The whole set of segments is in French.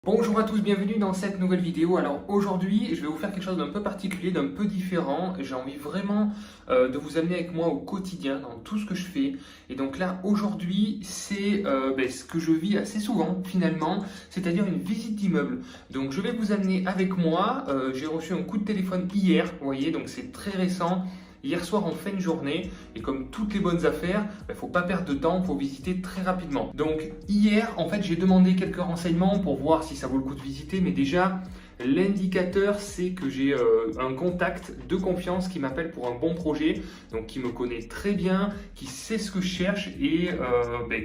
Bonjour à tous, bienvenue dans cette nouvelle vidéo. Alors aujourd'hui, je vais vous faire quelque chose d'un peu particulier, d'un peu différent. J'ai envie vraiment de vous amener avec moi au quotidien, dans tout ce que je fais. Et donc là, aujourd'hui, c'est ce que je vis assez souvent finalement, c'est-à-dire une visite d'immeuble. Donc je vais vous amener avec moi. J'ai reçu un coup de téléphone hier, vous voyez, donc c'est très récent. Hier soir en fin de journée, et comme toutes les bonnes affaires, il ne faut pas perdre de temps, il faut visiter très rapidement. Donc hier, en fait, j'ai demandé quelques renseignements pour voir si ça vaut le coup de visiter, mais déjà, l'indicateur, c'est que j'ai un contact de confiance qui m'appelle pour un bon projet, donc qui me connaît très bien, qui sait ce que je cherche et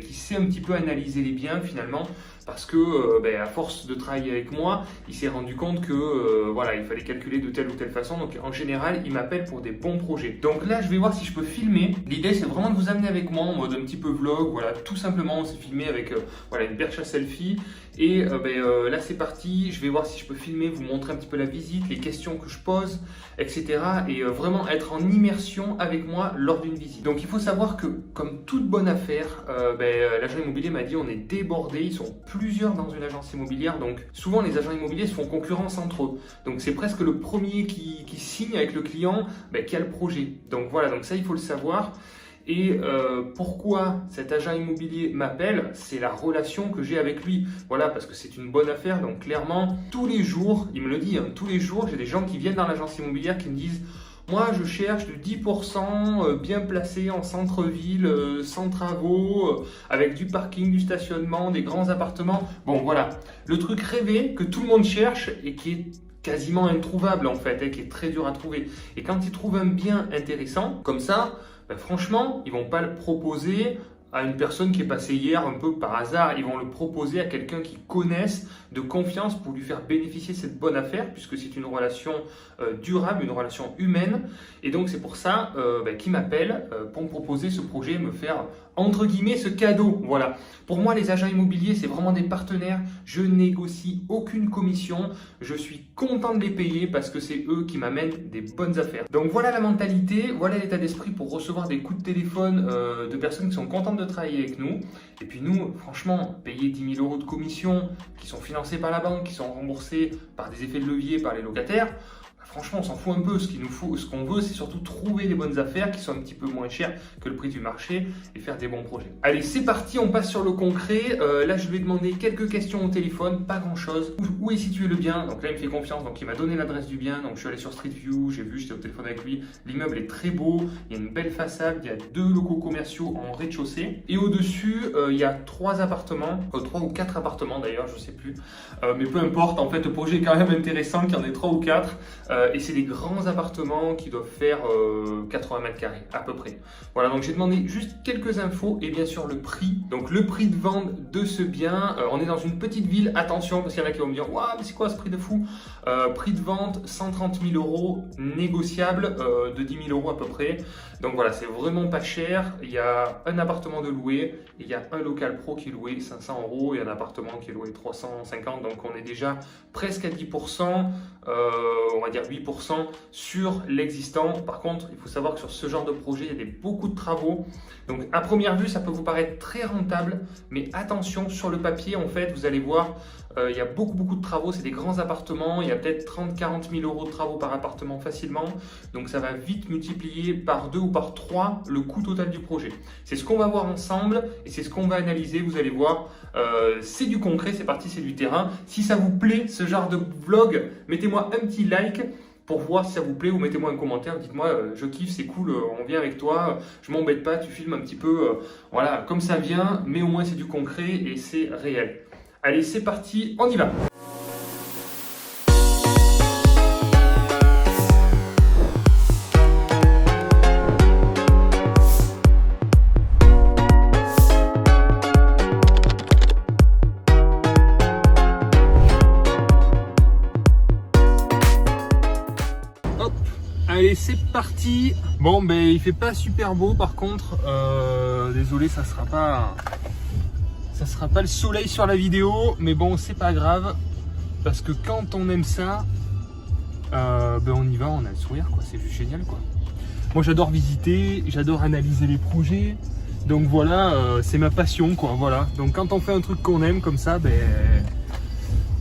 qui sait un petit peu analyser les biens finalement. Parce que à force de travailler avec moi, il s'est rendu compte que il fallait calculer de telle ou telle façon. Donc en général, il m'appelle pour des bons projets. Donc là, je vais voir si je peux filmer. L'idée, c'est vraiment de vous amener avec moi en mode un petit peu vlog. Voilà, tout simplement, on s'est filmé avec une perche à selfie. Et là, c'est parti. Je vais voir si je peux filmer, vous montrer un petit peu la visite, les questions que je pose, etc. Et vraiment être en immersion avec moi lors d'une visite. Donc il faut savoir que, comme toute bonne affaire, l'agent immobilier m'a dit on est débordé. Ils sont plusieurs dans une agence immobilière, donc souvent les agents immobiliers se font concurrence entre eux. Donc c'est presque le premier qui signe avec le client qui a le projet. Donc voilà, donc ça il faut le savoir. Et pourquoi cet agent immobilier m'appelle, c'est la relation que j'ai avec lui. Voilà, parce que c'est une bonne affaire. Donc clairement, tous les jours, il me le dit, tous les jours, j'ai des gens qui viennent dans l'agence immobilière qui me disent moi, je cherche du 10% bien placé en centre-ville, sans travaux, avec du parking, du stationnement, des grands appartements. Bon, voilà, le truc rêvé que tout le monde cherche et qui est quasiment introuvable en fait, qui est très dur à trouver. Et quand ils trouvent un bien intéressant, comme ça, franchement, ils vont pas le proposer à une personne qui est passée hier un peu par hasard. Ils vont le proposer à quelqu'un qu'ils connaissent, de confiance, pour lui faire bénéficier de cette bonne affaire, puisque c'est une relation durable, une relation humaine. Et donc c'est pour ça qu'ils m'appellent pour me proposer ce projet, me faire entre guillemets ce cadeau. Voilà. Pour moi, les agents immobiliers, c'est vraiment des partenaires. Je négocie aucune commission. Je suis content de les payer parce que c'est eux qui m'amènent des bonnes affaires. Donc voilà la mentalité, voilà l'état d'esprit pour recevoir des coups de téléphone de personnes qui sont contentes de travailler avec nous. Et puis nous, franchement, payer 10 000 € de commission qui sont financés par la banque, qui sont remboursés par des effets de levier par les locataires, franchement, on s'en fout un peu. Ce qu'on veut, c'est surtout trouver des bonnes affaires qui sont un petit peu moins chères que le prix du marché et faire des bons projets. Allez, c'est parti, on passe sur le concret. Là, je lui ai demandé quelques questions au téléphone, pas grand-chose. Où est situé le bien? Donc là, il me fait confiance, donc il m'a donné l'adresse du bien. Donc je suis allé sur Street View, j'étais au téléphone avec lui. L'immeuble est très beau, il y a une belle façade, il y a 2 locaux commerciaux en rez-de-chaussée. Et au-dessus, il y a 3 appartements, 3 ou 4 appartements d'ailleurs, je sais plus. Mais peu importe, en fait, le projet est quand même intéressant qu'il y en ait 3 ou 4. Et c'est des grands appartements qui doivent faire 80 mètres carrés à peu près. Voilà, donc j'ai demandé juste quelques infos et bien sûr le prix. Donc le prix de vente de ce bien, on est dans une petite ville, attention parce qu'il y en a qui vont me dire waouh, mais c'est quoi ce prix de fou? Prix de vente 130 000 €, négociable de 10 000 € à peu près. Donc voilà, c'est vraiment pas cher. Il y a un appartement de loué, il y a un local pro qui est loué 500 € et un appartement qui est loué 350. Donc on est déjà presque à 10%, on va dire 8% sur l'existant. Par contre, il faut savoir que sur ce genre de projet, il y a beaucoup de travaux. Donc à première vue, ça peut vous paraître très rentable, mais attention, sur le papier, en fait, vous allez voir, il y a beaucoup de travaux. C'est des grands appartements, il y a peut-être 30-40 000 € de travaux par appartement facilement. Donc ça va vite multiplier par 2 ou par 3 le coût total du projet. C'est ce qu'on va voir ensemble et c'est ce qu'on va analyser. Vous allez voir, c'est du concret, c'est parti, c'est du terrain. Si ça vous plaît, ce genre de vlog, mettez-moi un petit like pour voir si ça vous plaît, ou mettez-moi un commentaire, dites-moi je kiffe, c'est cool, on vient avec toi, je m'embête pas, tu filmes un petit peu, voilà, comme ça vient, mais au moins c'est du concret et c'est réel. Allez, c'est parti, on y va! Allez, c'est parti. Bon, il fait pas super beau par contre. Désolé, ça sera pas le soleil sur la vidéo, mais bon, c'est pas grave parce que quand on aime ça, on y va, on a le sourire, quoi. C'est juste génial, quoi. Moi, j'adore visiter, j'adore analyser les projets. Donc voilà, c'est ma passion, quoi. Voilà. Donc quand on fait un truc qu'on aime comme ça,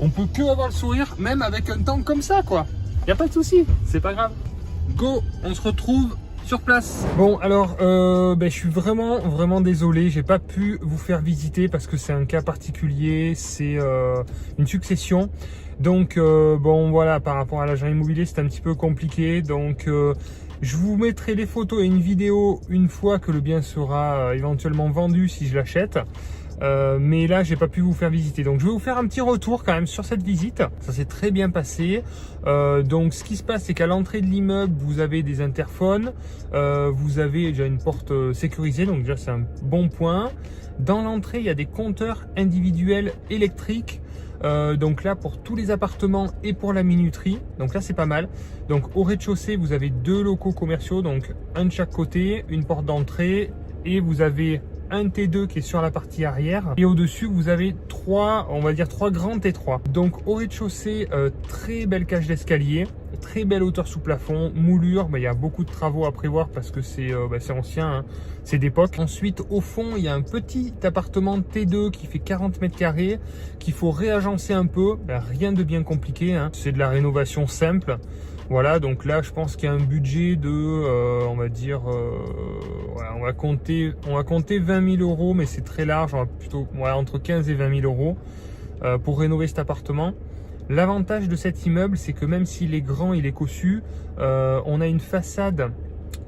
on peut que avoir le sourire, même avec un temps comme ça, quoi. Y a pas de souci, c'est pas grave. Go, on se retrouve sur place. Bon, alors, je suis vraiment désolé, j'ai pas pu vous faire visiter parce que c'est un cas particulier, c'est une succession. Donc, bon, voilà, par rapport à l'agent immobilier, c'est un petit peu compliqué. Donc, je vous mettrai les photos et une vidéo une fois que le bien sera éventuellement vendu si je l'achète. Mais là j'ai pas pu vous faire visiter, donc je vais vous faire un petit retour quand même sur cette visite. Ça s'est très bien passé. Donc ce qui se passe, c'est qu'à l'entrée de l'immeuble vous avez des interphones, vous avez déjà une porte sécurisée, donc déjà c'est un bon point. Dans l'entrée il y a des compteurs individuels électriques, donc là pour tous les appartements et pour la minuterie, donc là c'est pas mal. Donc au rez-de-chaussée vous avez 2 locaux commerciaux, donc un de chaque côté, une porte d'entrée, et vous avez un T2 qui est sur la partie arrière, et au-dessus vous avez trois grands T3. Donc au rez-de-chaussée, très belle cage d'escalier, très belle hauteur sous plafond, moulure, il y a beaucoup de travaux à prévoir parce que c'est ancien, hein, c'est d'époque. Ensuite au fond il y a un petit appartement T2 qui fait 40 mètres carrés qu'il faut réagencer un peu, rien de bien compliqué, hein. C'est de la rénovation simple. Voilà, donc là je pense qu'il y a un budget de on va compter 20 000 euros, mais c'est très large, on va plutôt entre 15 et 20 000 euros pour rénover cet appartement. L'avantage de cet immeuble, c'est que même s'il est grand, il est cossu, on a une façade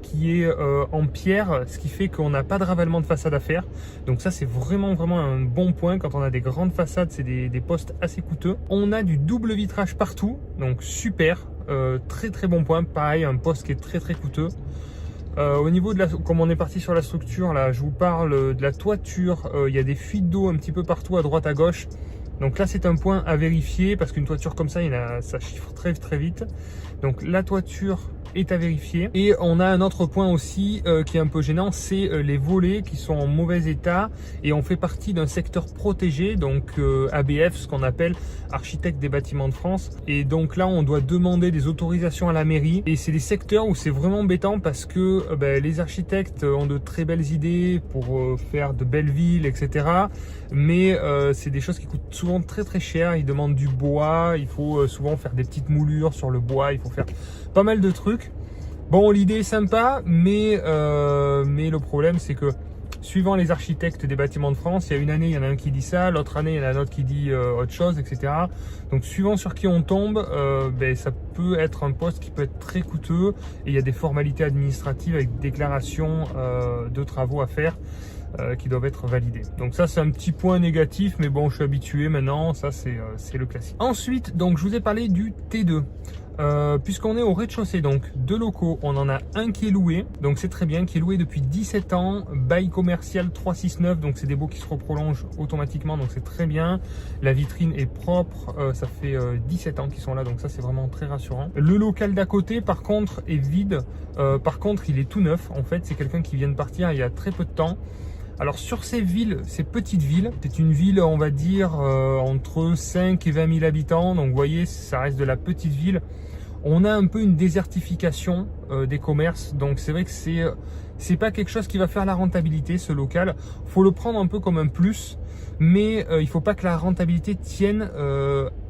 qui est en pierre, ce qui fait qu'on n'a pas de ravalement de façade à faire. Donc ça c'est vraiment un bon point. Quand on a des grandes façades, c'est des postes assez coûteux. On a du double vitrage partout, donc super, très bon point. Pareil, un poste qui est très coûteux. Au niveau de comme on est parti sur la structure, là je vous parle de la toiture, il y a des fuites d'eau un petit peu partout à droite à gauche. Donc là c'est un point à vérifier parce qu'une toiture comme ça, ça chiffre très vite. Donc la toiture est à vérifier. Et on a un autre point aussi qui est un peu gênant, c'est les volets qui sont en mauvais état, et on fait partie d'un secteur protégé, donc ABF, ce qu'on appelle architecte des bâtiments de France. Et donc là on doit demander des autorisations à la mairie, et c'est des secteurs où c'est vraiment embêtant parce que les architectes ont de très belles idées pour faire de belles villes, etc. Mais c'est des choses qui coûtent souvent très cher. Ils demandent du bois, il faut souvent faire des petites moulures sur le bois, il faut faire pas mal de trucs. Bon, l'idée est sympa, mais le problème c'est que suivant les architectes des bâtiments de France, il y a une année il y en a un qui dit ça, l'autre année il y en a un autre qui dit autre chose, etc. Donc suivant sur qui on tombe, ça peut être un poste qui peut être très coûteux, et il y a des formalités administratives avec déclaration de travaux à faire qui doivent être validés. Donc ça c'est un petit point négatif, mais bon je suis habitué maintenant, ça c'est le classique. Ensuite, donc je vous ai parlé du T2. Puisqu'on est au rez-de-chaussée, donc 2 locaux, on en a un qui est loué, donc c'est très bien, qui est loué depuis 17 ans, bail commercial 369, donc c'est des baux qui se reprolongent automatiquement, donc c'est très bien. La vitrine est propre, ça fait 17 ans qu'ils sont là, donc ça c'est vraiment très rassurant. Le local d'à côté par contre est vide, par contre il est tout neuf, en fait c'est quelqu'un qui vient de partir il y a très peu de temps. Alors sur ces petites villes, c'est une ville on va dire entre 5 et 20 000 habitants, donc vous voyez ça reste de la petite ville. On a un peu une désertification des commerces, donc c'est vrai que c'est pas quelque chose qui va faire la rentabilité ce local. Faut le prendre un peu comme un plus, mais il faut pas que la rentabilité tienne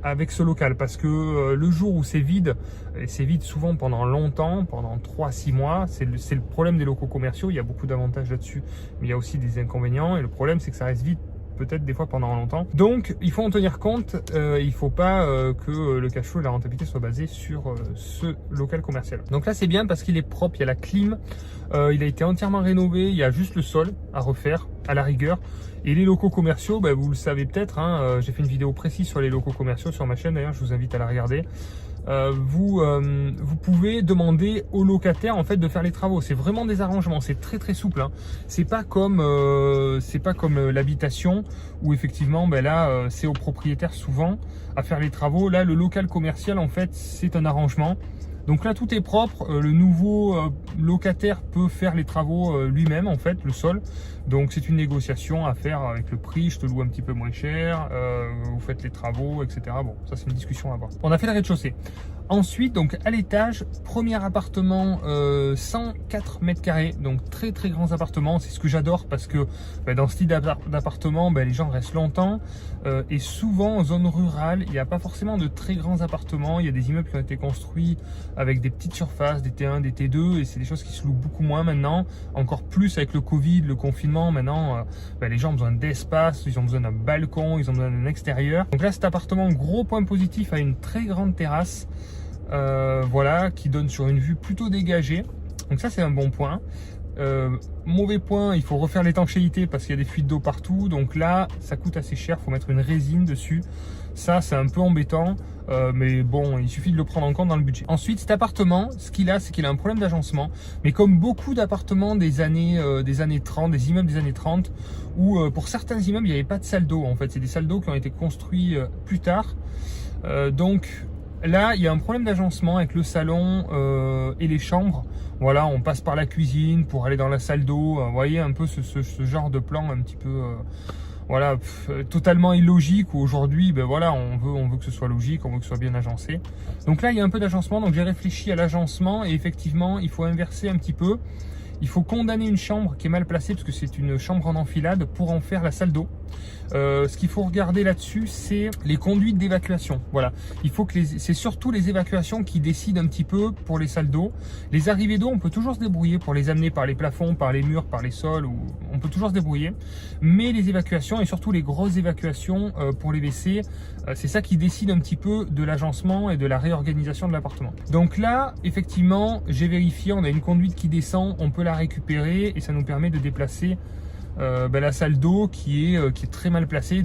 avec ce local, parce que le jour où c'est vide, et c'est vide souvent pendant longtemps, pendant 3-6 mois, c'est le problème des locaux commerciaux. Il y a beaucoup d'avantages là-dessus, mais il y a aussi des inconvénients, et le problème c'est que ça reste vide peut-être des fois pendant longtemps. Donc il faut en tenir compte, il faut pas que le cash flow et la rentabilité soient basés sur ce local commercial. Donc là c'est bien parce qu'il est propre, il y a la clim, il a été entièrement rénové, il y a juste le sol à refaire à la rigueur. Et les locaux commerciaux, vous le savez peut-être, hein, j'ai fait une vidéo précise sur les locaux commerciaux sur ma chaîne, d'ailleurs je vous invite à la regarder. Vous pouvez demander aux locataires en fait de faire les travaux. C'est vraiment des arrangements, c'est très souple, hein. C'est pas comme l'habitation où effectivement là c'est au propriétaire souvent à faire les travaux. Là le local commercial en fait c'est un arrangement. Donc là tout est propre, le nouveau locataire peut faire les travaux lui-même en fait, le sol. Donc c'est une négociation à faire avec le prix, je te loue un petit peu moins cher, vous faites les travaux, etc. Bon, ça c'est une discussion à avoir. On a fait le rez-de-chaussée. Ensuite, donc à l'étage, premier appartement, 104 mètres carrés, donc très très grands appartements. C'est ce que j'adore parce que dans ce type d'appartement, les gens restent longtemps et souvent en zone rurale, il n'y a pas forcément de très grands appartements. Il y a des immeubles qui ont été construits avec des petites surfaces, des T1, des T2 et c'est des choses qui se louent beaucoup moins maintenant. Encore plus avec le Covid, le confinement, maintenant les gens ont besoin d'espace, ils ont besoin d'un balcon, ils ont besoin d'un extérieur. Donc là, cet appartement, gros point positif, a une très grande terrasse. Voilà, qui donne sur une vue plutôt dégagée, donc ça c'est un bon point. Mauvais point, il faut refaire l'étanchéité parce qu'il y a des fuites d'eau partout, donc là ça coûte assez cher, il faut mettre une résine dessus, ça c'est un peu embêtant, mais bon, il suffit de le prendre en compte dans le budget. Ensuite, cet appartement, ce qu'il a, c'est qu'il a un problème d'agencement, mais comme beaucoup d'appartements des années 30, des immeubles des années 30, où pour certains immeubles il n'y avait pas de salle d'eau, en fait c'est des salles d'eau qui ont été construites plus tard, donc là, il y a un problème d'agencement avec le salon et les chambres. Voilà, on passe par la cuisine pour aller dans la salle d'eau. Vous voyez un peu ce genre de plan un petit peu voilà, totalement illogique où aujourd'hui, voilà, on veut que ce soit logique, on veut que ce soit bien agencé. Donc là, il y a un peu d'agencement. Donc j'ai réfléchi à l'agencement et effectivement, il faut inverser un petit peu. Il faut condamner une chambre qui est mal placée parce que c'est une chambre en enfilade pour en faire la salle d'eau. Ce qu'il faut regarder là-dessus, c'est les conduites d'évacuation. Voilà, il faut que c'est surtout les évacuations qui décident un petit peu pour les salles d'eau. Les arrivées d'eau, on peut toujours se débrouiller pour les amener par les plafonds, par les murs, par les sols, ou on peut toujours se débrouiller. Mais les évacuations et surtout les grosses évacuations pour les WC, c'est ça qui décide un petit peu de l'agencement et de la réorganisation de l'appartement. Donc là, effectivement, j'ai vérifié, on a une conduite qui descend, on peut la récupérer et ça nous permet de déplacer la salle d'eau qui est très mal placée.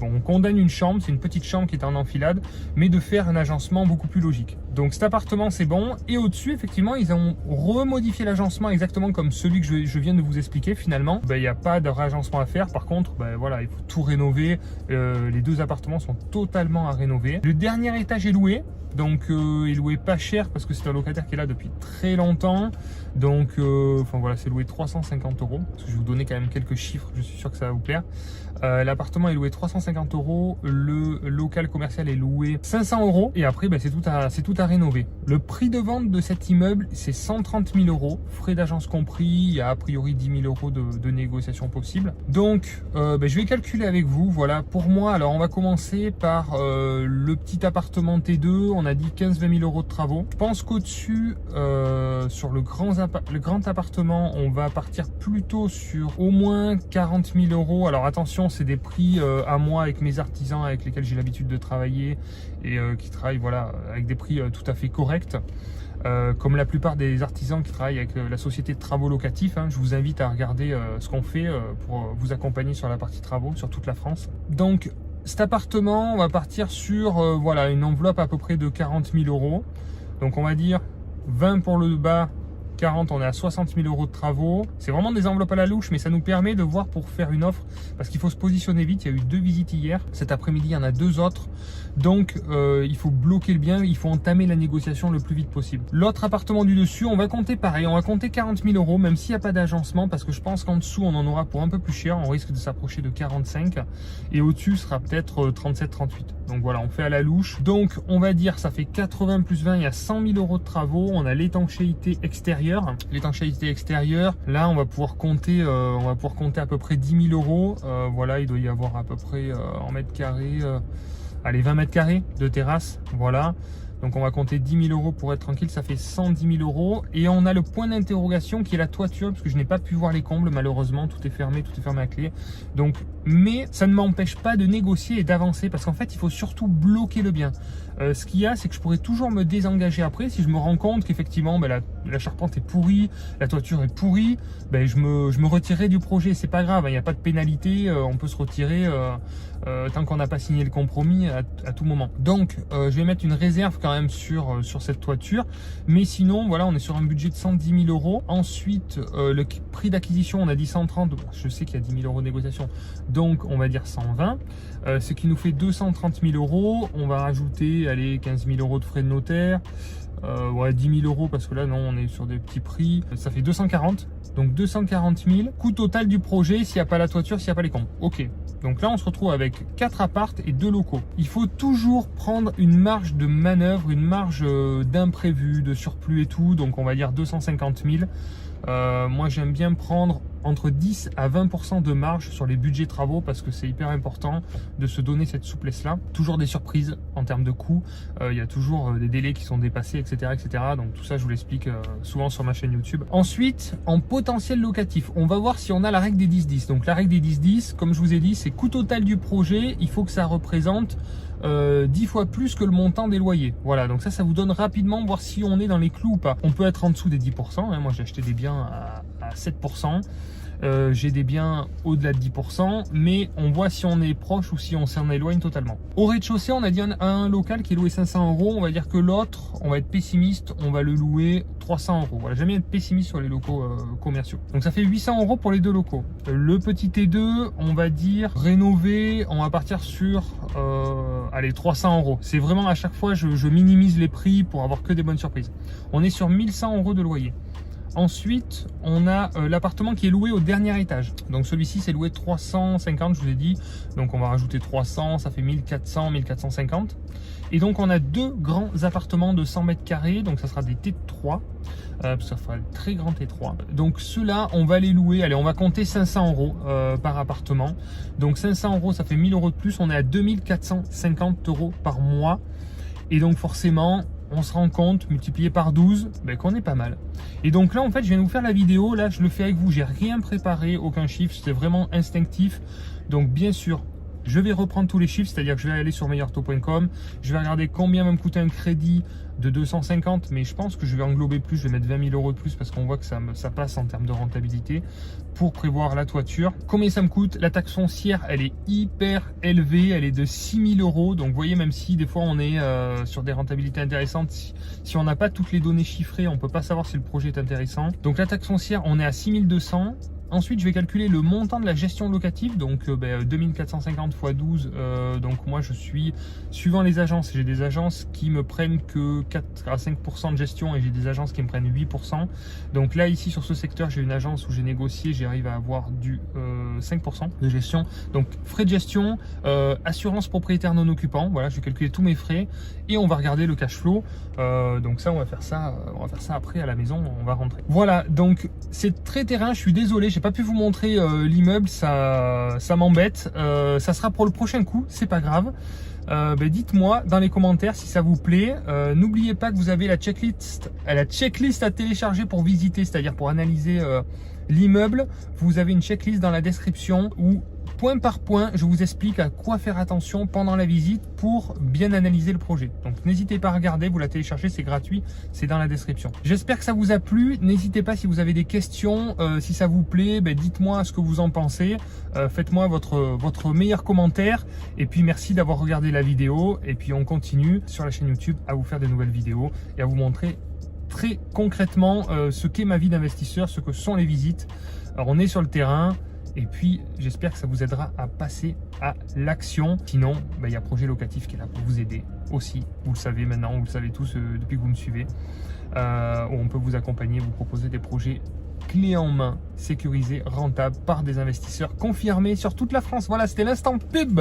On condamne une chambre, c'est une petite chambre qui est en enfilade, mais de faire un agencement beaucoup plus logique. Donc cet appartement c'est bon, et au-dessus effectivement ils ont remodifié l'agencement exactement comme celui que je viens de vous expliquer finalement. Il n'y a pas de réagencement à faire, par contre voilà, il faut tout rénover, les deux appartements sont totalement à rénover. Le dernier étage est loué. Donc il est loué pas cher parce que c'est un locataire qui est là depuis très longtemps. Donc voilà, c'est loué 350 €. Je vais vous donner quand même quelques chiffres, je suis sûr que ça va vous plaire. L'appartement est loué 350 €, le local commercial est loué 500 € et après c'est tout à rénover. Le prix de vente de cet immeuble c'est 130 000 €, frais d'agence compris, il y a a priori 10 000 € de négociation possible. Donc je vais calculer avec vous, voilà, pour moi, alors on va commencer par le petit appartement T2, on a dit 15-20 000 € de travaux. Je pense qu'au-dessus, sur le grand appartement, on va partir plutôt sur au moins 40 000 €. Alors attention, c'est des prix à moi avec mes artisans avec lesquels j'ai l'habitude de travailler et qui travaillent voilà, avec des prix tout à fait corrects. Comme la plupart des artisans qui travaillent avec la société de travaux locatifs, je vous invite à regarder ce qu'on fait pour vous accompagner sur la partie travaux sur toute la France. Donc cet appartement, on va partir sur voilà, une enveloppe à peu près de 40 000 €. Donc on va dire 20 pour le bas, 40, on est à 60 000 € de travaux. C'est vraiment des enveloppes à la louche, mais ça nous permet de voir pour faire une offre, parce qu'il faut se positionner vite. Il y a eu 2 visites hier, cet après-midi il y en a 2 autres, donc il faut bloquer le bien, il faut entamer la négociation le plus vite possible. L'autre appartement du dessus, on va compter pareil, on va compter 40 000 €, même s'il n'y a pas d'agencement, parce que je pense qu'en dessous on en aura pour un peu plus cher, on risque de s'approcher de 45, et au-dessus sera peut-être 37-38. Donc voilà, on fait à la louche. Donc on va dire ça fait 80 plus 20, il y a 100 000 € de travaux. On a l'étanchéité extérieure. L'étanchéité extérieure, là on va pouvoir compter à peu près 10 000 €. Voilà, il doit y avoir à peu près en mètres carrés, allez, 20 mètres carrés de terrasse. Voilà. Donc on va compter 10 000 € pour être tranquille, ça fait 110 000 €. Et on a le point d'interrogation qui est la toiture, parce que je n'ai pas pu voir les combles malheureusement, tout est fermé à clé. Donc, mais ça ne m'empêche pas de négocier et d'avancer, parce qu'en fait il faut surtout bloquer le bien. Ce qu'il y a, c'est que je pourrais toujours me désengager après si je me rends compte qu'effectivement la charpente est pourrie, la toiture est pourrie, je me retirerai du projet, c'est pas grave, il n'y a pas de pénalité, on peut se retirer tant qu'on n'a pas signé le compromis à tout moment. Donc je vais mettre une réserve quand même sur cette toiture, mais sinon voilà, on est sur un budget de 110 000 €. Ensuite le prix d'acquisition, on a dit 130, je sais qu'il y a 10 000 € de négociation, donc on va dire 120, ce qui nous fait 230 000 €. On va rajouter, allez, 15 000 € de frais de notaire, ouais, 10 000 € parce que là non, on est sur des petits prix, ça fait 240, donc 240 000, coût total du projet s'il n'y a pas la toiture, s'il n'y a pas les combles. Ok, Donc là, on se retrouve avec 4 appartes et 2 locaux. Il faut toujours prendre une marge de manœuvre, une marge d'imprévu, de surplus et tout. Donc on va dire 250 000. Moi, j'aime bien prendre entre 10 à 20% de marge sur les budgets travaux parce que c'est hyper important de se donner cette souplesse-là. Toujours des surprises en termes de coûts. Il y a toujours des délais qui sont dépassés, etc., etc. Donc tout ça, je vous l'explique souvent sur ma chaîne YouTube. Ensuite, en potentiel locatif, on va voir si on a la règle des 10-10. Donc la règle des 10-10, comme je vous ai dit, c'est coût total du projet. Il faut que ça représente 10 fois plus que le montant des loyers. Voilà, donc ça vous donne rapidement voir si on est dans les clous ou pas. On peut être en dessous des 10%. Hein. Moi, j'ai acheté des biens à 7%. J'ai des biens au-delà de 10%, mais on voit si on est proche ou si on s'en éloigne totalement. Au rez-de-chaussée, on a dit un local qui est loué 500 €. On va dire que l'autre, on va être pessimiste, on va le louer 300 €. Voilà, j'aime bien être pessimiste sur les locaux commerciaux. Donc ça fait 800 € pour les 2 locaux. Le petit T2, on va dire rénové, on va partir sur allez, 300 €. C'est vraiment à chaque fois, je minimise les prix pour avoir que des bonnes surprises. On est sur 1100 € de loyer. Ensuite, on a l'appartement qui est loué au dernier étage. Donc celui-ci, c'est loué 350, je vous ai dit. Donc on va rajouter 300, ça fait 1400, 1450. Et donc on a 2 grands appartements de 100 mètres carrés. Donc ça sera des T3. Ça fera un très grand T3. Donc ceux-là, on va les louer. Allez, on va compter 500 € par appartement. Donc 500 €, ça fait 1000 € de plus. On est à 2450 € par mois. Et donc forcément, on se rend compte, multiplié par 12, qu'on est pas mal. Et donc là, en fait, je viens de vous faire la vidéo. Là, je le fais avec vous. J'ai rien préparé, aucun chiffre. C'est vraiment instinctif. Donc, bien sûr, je vais reprendre tous les chiffres. C'est-à-dire que je vais aller sur meilleurtaux.com. Je vais regarder combien va me coûter un crédit de 250. Mais je pense que je vais englober plus. Je vais mettre 20 000 € de plus parce qu'on voit que ça passe en termes de rentabilité pour prévoir la toiture. Combien ça me coûte? La taxe foncière, elle est hyper élevée. Elle est de 6 000 €. Donc, vous voyez, même si des fois, on est sur des rentabilités intéressantes, si on n'a pas toutes les données chiffrées, on ne peut pas savoir si le projet est intéressant. Donc, la taxe foncière, on est à 6 200 €. Ensuite, je vais calculer le montant de la gestion locative, donc 2450 x 12. Donc moi, je suis, suivant les agences, j'ai des agences qui me prennent que 4 à 5% de gestion et j'ai des agences qui me prennent 8%. Donc là, ici, sur ce secteur, j'ai une agence où j'ai négocié, j'arrive à avoir du 5% de gestion. Donc frais de gestion, assurance propriétaire non occupant, voilà, je vais calculer tous mes frais et on va regarder le cash flow. Donc ça, on va faire ça après à la maison, on va rentrer. Voilà, donc c'est très terrain, je suis désolé, j'ai pas pu vous montrer l'immeuble, ça m'embête. Ça sera pour le prochain coup, c'est pas grave. Dites-moi dans les commentaires si ça vous plaît. N'oubliez pas que vous avez la checklist à télécharger pour visiter, c'est-à-dire pour analyser l'immeuble. Vous avez une checklist dans la description où point par point, je vous explique à quoi faire attention pendant la visite pour bien analyser le projet. Donc n'hésitez pas à regarder, vous la téléchargez, c'est gratuit, c'est dans la description. J'espère que ça vous a plu. N'hésitez pas si vous avez des questions, si ça vous plaît, dites-moi ce que vous en pensez. Faites-moi votre meilleur commentaire. Et puis merci d'avoir regardé la vidéo. Et puis on continue sur la chaîne YouTube à vous faire de nouvelles vidéos et à vous montrer très concrètement ce qu'est ma vie d'investisseur, ce que sont les visites. Alors on est sur le terrain. Et puis, j'espère que ça vous aidera à passer à l'action. Sinon, il y a Projet Locatif qui est là pour vous aider aussi. Vous le savez maintenant, vous le savez tous depuis que vous me suivez. Où on peut vous accompagner, vous proposer des projets clés en main, sécurisés, rentables par des investisseurs confirmés sur toute la France. Voilà, c'était l'instant pub.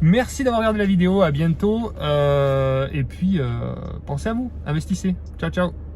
Merci d'avoir regardé la vidéo. À bientôt. Et puis, pensez à vous. Investissez. Ciao, ciao.